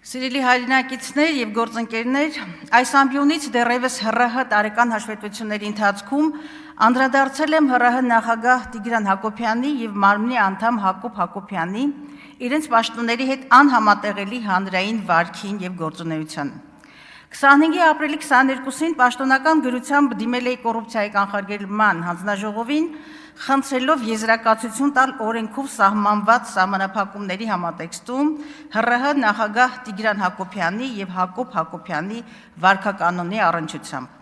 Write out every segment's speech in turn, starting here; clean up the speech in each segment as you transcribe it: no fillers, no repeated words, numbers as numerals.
Սիրելի հայրենակիցներ և գործընկերներ, այս ամբիոնից դեռևս ՀՌՀ տարեկան հաշվետվությունների ընթացքում անդրադարձել եմ ՀՌՀ նախագահ Տիգրան Հակոբյանի և մարմնի անդամ Հակոբ Հակոբյանի իրենց պաշտոնների հետ անհամատեղելի հանրային վարքին և գործունեությանը։ 25 ապրիլի 22-ին պաշտոնական գրությամբ դիմել էի կոռուպցիայի կանխարգելման հանձնաժողովին, խնդրելով եզրակացություն տալ օրենքով սահմանված սահմանափակումների համատեքստում ՀՌՀ նախագահ Տիգրան Հակոբյանի և Հակոբ Հակոբյանի վարքականոնի առնչությամբ։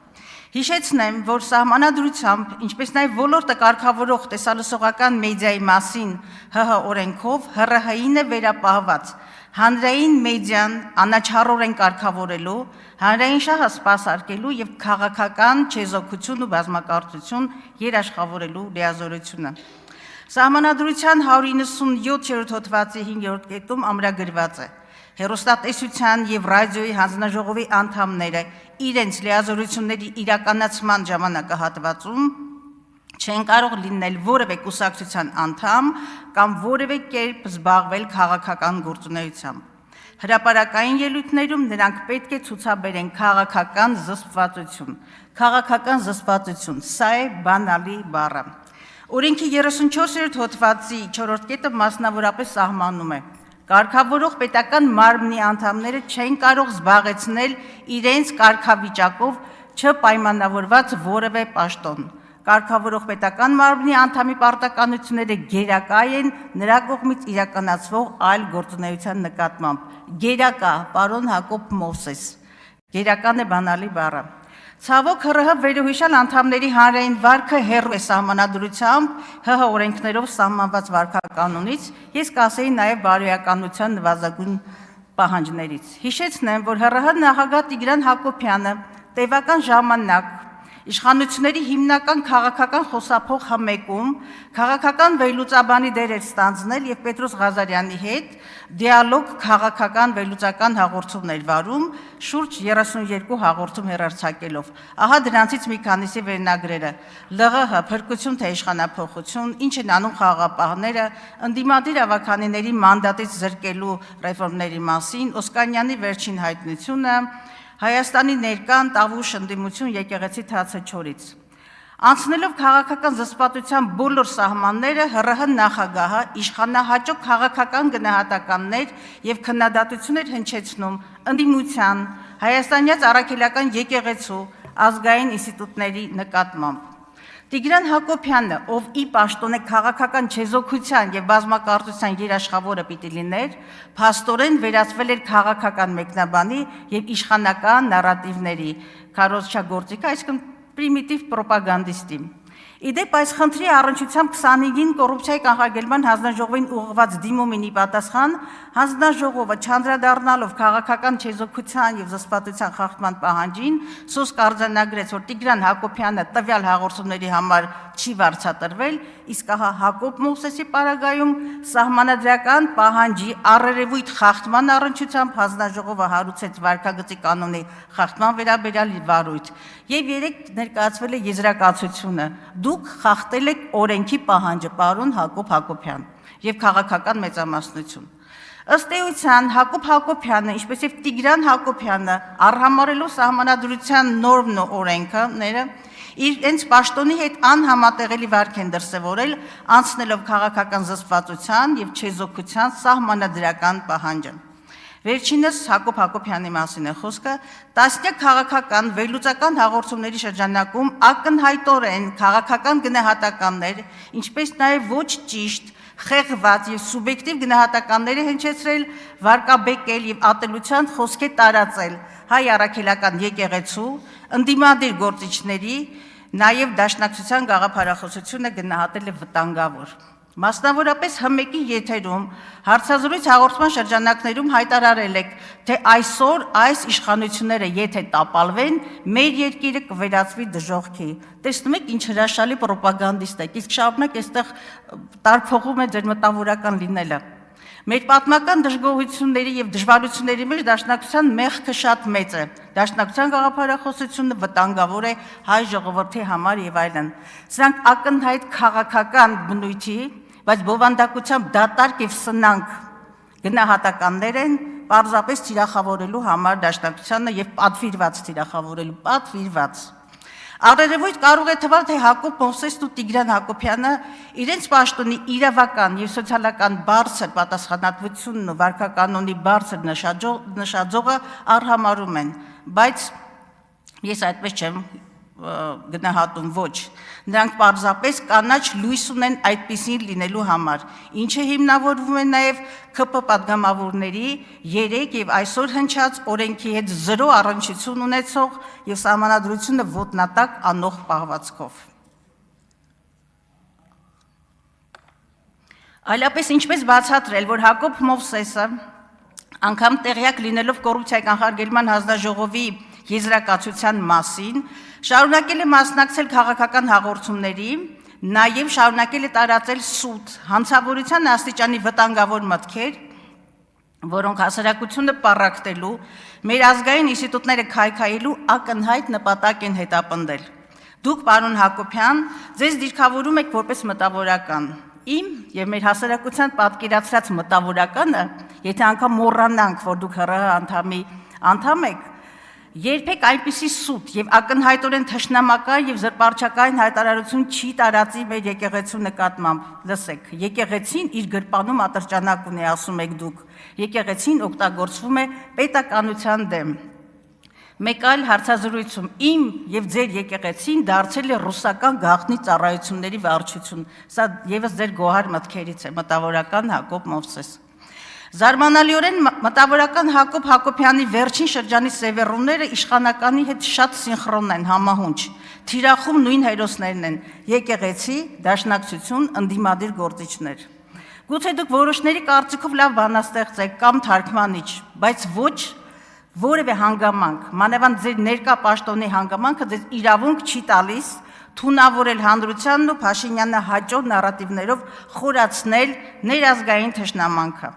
Հիշեցնեմ, որ սահմանադրությամբ, ինչպես նաև ոլորտը կարգավորող տեսալսողական մեդիայի մասին ՀՀ օրենքով ՀՌՀ-ին է վերապահված հանրային մեդիան անաչառորեն կարգավորելու, հանրային շահը սպասարկելու և քաղաքական չեզոքություն ու բազմակարծություն երաշխավորելու լիազորությունը։ Սահմանադրության 197-րդ հոդվածի 5-րդ կետում ամրագրված է. հեռուստատեսության և ռադիոյի հանձնաժողովի անդամները իրենց լիազորությունների իրականացման ժամանակահատվածում չեն կարող լինել որևէ կուսակցության անդամ կամ որևէ կերպ զբաղվել քաղաքական գործունեությամբ։ Հրապարակային ելույթներում նրանք պետք է ցուցաբերեն քաղաքական զսպվածություն։ Քաղաքական զսպվածություն, սա է բանալի բառը։ Օրենքի 34-րդ հոդվածի 4-րդ կետը մասնավորապես սահմանում է. Կարգավորող պետական մարմնի անդամները չեն կարող զբաղեցնել իրենց կարգավիճակով չպայմանավորված որևէ պաշտոն։ Կարգավորող պետական մարմնի անդամի պարտականությունները գերակա են նրա կողմից իրականացվող այլ գործունեության նկատմամբ։ Գերակա, պարոն Հակոբ Մովսես, գերական է բանալի բառը։ Ցավոք ՀՌՀ վերոհիշյալ անդամների հանրային վարքը հեռու է սահմանադրությամբ ՀՀ օրենքներով սահմանված վարքականոնից, ես կասեի նաև բարոյականության նվազագույն պահանջներից։ Հիշեցնեմ, որ ՀՌՀ նախագահ Տիգրան Հակոբյանը տևական ժամանակ իշխանությունների հիմնական քաղաքական խոսափող հմեկում քաղաքական վերլուծաբանի դեր էր ստանձնել և Պետրոս Ղազարյանի հետ դիալոգ քաղաքական վերլուծական հաղորդումներ վարում, շուրջ 32 հաղորդում հեռարձակելով։ Ահա դրանցից մի քանիսի վերնագրերը. ԼՂՀ փրկություն թե իշխանափոխություն, ինչ են անում խաղաղապահները, ընդդիմադիր ավականիների մանդատից զրկելու ռեֆորմների մասին, Օսկանյանի վերջին հայտնությունը, Հայաստանի ներկան տավուշ ընդդիմություն եկեղեցի թացը չորից։ Անցնելով քաղաքական զսպվածության բոլոր սահմանները ՀՌՀ նախագահը իշխանահաճո քաղաքական գնահատականներ և քննադատություններ հնչեցնում ընդդիմության, հայաստանյաց առաքելական եկեղեցու, ազգային ինստիտուտների նկատմամբ։ Տիգրան Հակոբյանը, ով ի պաշտոն է քաղաքական չեզոքության և բազմակարծության երաշխավորը պիտի լիներ, փաստորեն վերածվել էր քաղաքական մեկնաբանի և իշխանական նարատիվների քարոզչագործիկը, այսինքն պրիմիտիվ պրոպագանդիստի։ Իդեպ այս խնդրի առնչությամբ 25-ին կոռուպցիայի կանխարգելման հանձնաժողովին ուղղված դիմումին ի պատասխան հանձնաժողովը չանդրադառնալով քաղաքական չեզոքության և զսպվածության խախտման պահանջին սոսկ արձանագրեց, որ Տիգրան Հակոբյանը տվյալ հաղորդումների համար չի վարձատրվել, իսկ ահա Հակոբ Մովսեսի պարագայում սահմանադրական պահանջի առերևույթ խախտման առնչությամբ հանձնաժողովը հարուցեց վարքագծի կանոնի խախտման վերաբերյալ վարույթ և երեկ ներկայացվել է եզրակացությունը. Դուք խախտել եք օրենքի պահանջը, պարոն Հակոբ Հակոբյան, և քաղաքական մեծամասնություն։ Ըստ էության Հակոբ Հակոբյանը, ինչպես և Տիգրան Հակոբյանը, արհամարհելով սահմանադրության նորմն ու օրենքները, իրենց պաշտոնի հետ անհամատեղելի վարք են դրսևորել, անցնելով քաղաքական զսպվածության և չեզոքության սահմանադրական պահանջը։ Վերջինս Հակոբ Հակոբյանի մասին է խոսքը, տասնյակ քաղաքական վերլուծական հաղորդումների շրջանակում ակնհայտորեն քաղաքական գնահատականներ, ինչպես նաև ոչ ճիշտ, խեղված և սուբյեկտիվ գնահատականներ է հնչեցրել, վարկաբեկել և ատելության խոսք է տարածել հայ առաքելական եկեղեցու, ընդդիմադիր գործիչների, նաև Դաշնակցության գաղափարախոսությունը գնահատել է վտանգավոր։ Մասնավորապես ՀՄԵԿ-ի եթերում հարցազրույց հաղորդման շրջանակներում հայտարարել եք, թե այսօր այս իշխանությունները եթե տապալվեն, մեր երկիրը կվերածվի դժոխքի։ Տեսնում եք ինչ հրաշալի պրոպագանդիստ եք, իսկ շարունակ այստեղ տարփողում է ձեր մտավորական լինելը։ Մեր պատմական դժգոհությունների և դժվարությունների մեջ Դաշնակցության մեղքը շատ մեծ է։ Դաշնակցության գաղափարախոսությունը վտանգավոր է հայ ժողովրդի համար եւ այլն։ Սրանք ակնհայտ քաղաքական բնույթի, բայց բովանդակությամբ դատարկ եւ սնանկ գնահատականներ են, պարզապես թիրախավորելու համար դաշնակցությանը եւ պատվիրված թիրախավորելու, պատվիրված։ Առերևույթ կարող է թվալ, թե Հակոբ Մովսեսն ու Տիգրան Հակոբյանը իրենց պաշտոնի իրավական եւ սոցիալական բարձր պատասխանատվությունն ու վարքականոնի բարձր նշաձողը արհամարում են, բայց ես այդպես չեմ գնահատում, ոչ, նրանք պարզապես կանաչ լույս ունեն այդպիսին լինելու համար, ինչը հիմնավորվում է նաև ՔՊ պատգամավորների 3 եւ այսօր հնչած օրենքի հետ 0 առնչություն ունեցող եւ սահմանադրությունը ոտնատակ անող պահվածքով։ Այլապես ինչպես բացատրել, որ Հակոբ Մովսեսը անգամ տեղյակ լինելով կոռուպցիայի կանխարգելման հանձնաժողովի եզրակացության մասին, շարունակել է մասնակցել քաղաքական հաղորդումների, նաև շարունակել է տարածել սուտ, հանցավորության աստիճանի վտանգավոր մտքեր, որոնք հասարակությունը պառակտելու, մեր ազգային ինստիտուտները քայքայելու ակնհայտ նպատակ են հետապնդել։ Դուք, պարոն Հակոբյան, ձեզ դիրքավորում եք որպես մտավորական։ Իմ եւ մեր հասարակության պատկերացրած մտավորականը, եթե անգամ մոռանանք, որ դուք ՀՌՀ անդամ եք, երբեք այնպիսի սուտ եւ ակնհայտորեն թշնամական եւ զրպարչական հայտարարություն չի տարածի մեր եկեղեցու նկատմամբ։ Լսեք, եկեղեցին իր գրպանում ատրճանակ ունի, ասում եք դուք։ Եկեղեցին օգտագործվում է պետականության դեմ։ Մեկ այլ հարցազրույցում իմ եւ ձեր եկեղեցին դարձել է ռուսական գաղտնի ծառայությունների վարչություն։ Սա եւս ձեր գոհար մտքերից է, մտավորական Հակոբ Մովսես։ Զարմանալիորեն մտավորական Հակոբ Հակոբյանի վերջին շրջանի սևեռումները իշխանականի հետ շատ սինխրոն են, համահունչ։ Թիրախում նույն հերոսներն են՝ եկեղեցի, դաշնակցություն, ընդդիմադիր գործիչներ։ Գուցե դուք որոշների կարծիքով լավ բանաստեղծ եք կամ թարգմանիչ, բայց ոչ որևէ հանգամանք, մանավանդ ձեր ներկա պաշտոնի հանգամանքը ձեզ իրավունք չի տալիս թունավորել հանրությանն ու Փաշինյանը հաճո նարատիվներով խորացնել ներազգային թշնամանքը։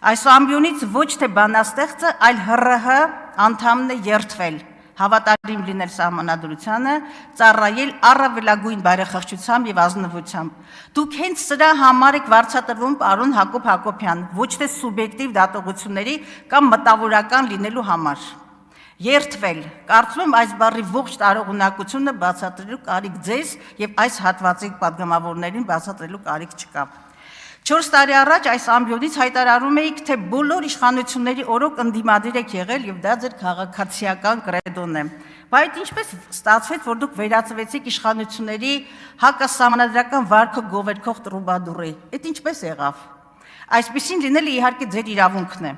Այս ամբիոնից ոչ թե բանաստեղծը, այլ ՀՌՀ անդամն է երդվել, հավատարիմ լինել սահմանադրությանը, ծառայել առավելագույն բարեխղճությամբ եւ ազնվությամբ։ Դուք հենց սրա համար եք վարձատրվում, պարոն Հակոբ Հակոբյան, ոչ թե սուբյեկտիվ դատողությունների կամ մտավորական լինելու համար։ Երդվել, կարծում եմ այս բառի ողջ տարողունակությունը բացատրելու կարիք ձեզ եւ այս հատվածի պատգամավորներին բացատրելու կարիք չկա։ 4 տարի առաջ այս ամբիոնից հայտարարում էիք, թե բոլոր իշխանությունների օրոք ընդդիմադիր եք եղել եւ դա ձեր քաղաքացիական կրեդոն է։ Բայց ինչպես ստացվեց, որ դուք վերածվեցիք իշխանությունների հակասահմանադրական վարքը գովերքող տրուբադուրի։ Այդ ինչպես եղավ։ Այսպեսին լինելը իհարկե ձեր իրավունքն է,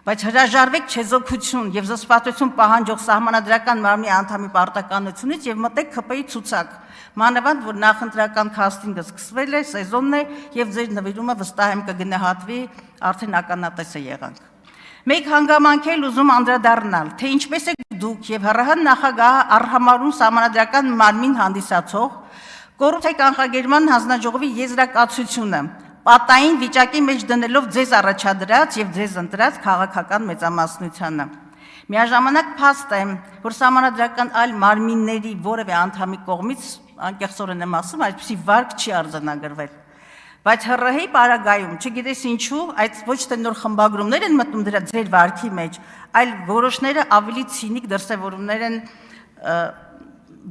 բայց հրաժարվեք չեզոքություն եւ զսպվածություն պահանջող սահմանադրական մարմնի անդամի պարտականությունից եւ մտեք ՔՊ-ի ցուցակ։ Մանավանդ, որ նախընտրական քաստինգը սկսվել է, սեզոնն է եւ ձեր նվիրումը վստահ եմ կգնահատվի, արդեն ականատես է եղանք։ Մեկ հանգամանք էլ ուզում անդրադառնալ, թե ինչպես է դուք եւ ՀՌՀ նախագահը արհամարում սահմանադրական մարմին հանդիսացող կոռուպցիայի կանխարգելման հանձնաժողովի եզրակացությունը, պատային վիճակի մեջ դնելով ձեզ առաջադրած եւ ձեզ ընտրած քաղաքական մեծամասնությանը։ Միաժամանակ փաստ է, որ սահմանադրական այլ մարմինների որևէ անդամի կողմից անկեղծորեն եմ ասում, այսպիսի վարք չի արձանագրվել։ Բայց ՀՌՀ-ի պարագայում, չգիտես ինչու, այդ ոչ թե նոր խմբագրումներ են մտնում դրա ձեր վարքի մեջ, այլ որոշները ավելի ցինիկ դրսևորումներ են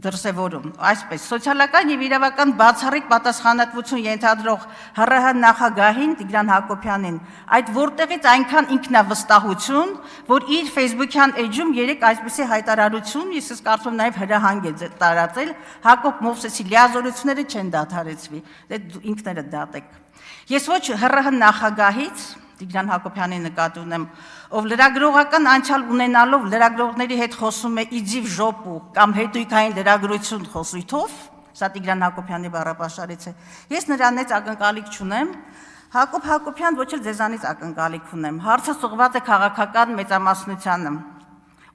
դրսևորում, այսպես սոցիալական եւ իրավական բացառիկ պատասխանատվություն ենթադրող ՀՌՀ նախագահին Տիգրան Հակոբյանին, այդ որտեղից այնքան ինքնավստահություն, որ իր Facebook-յան էջում երեք այսպիսի հայտարարություն, ես կարծում եմ նաեւ հրահանգ է տարածել, Հակոբ Մովսեսի լիազորությունները չեն դադարեցվի, դե ինքներդ դատեք։ Ես ոչ ՀՌՀ նախագահից Տիգրան Հակոբյանի նկատի ունեմ, ով լրագրողական անցյալ ունենալով լրագրողների հետ խոսում է իձիվ ժոպու կամ հետույքային լրագրություն խոսույթով, սա Տիգրան Հակոբյանի բառապաշարից է, ես նրանից ակնկալիք չունեմ, Հակոբ Հակոբյան ոչ էլ ձեզանից ակնկալիք ունեմ, հարցը սողված է քաղաքական մեծամասնությանը,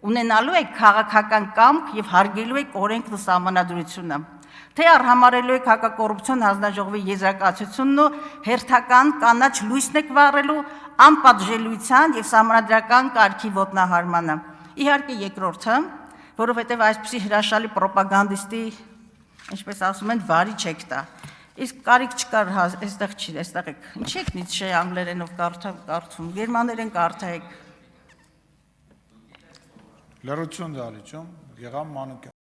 ունենալու եք քաղաքական կամք եւ հարգելու եք օրենքն ու սահմանադրությունը, թե արհամարելու եք հակակոռուպցիոն հանձնաժողովի եզրակացությունն ու հերթական կանաչ լույսն եք վառելու անպատժելիության եւ սահմանադրական կարգի ոտնահարմանը։ Իհարկե երկրորդը, որովհետեւ այսպիսի հրաշալի պրոպագանդիստի, ինչպես ասում են, վարի չեք տա։ Իսկ կարիք չկար, այստեղ չի, այստեղ եք։ Ինչ եք Նիցշեի անգլերենով կարդում, գերմաներեն կարդայեք, Լրություն դալիճում եղավ Մանուկյան։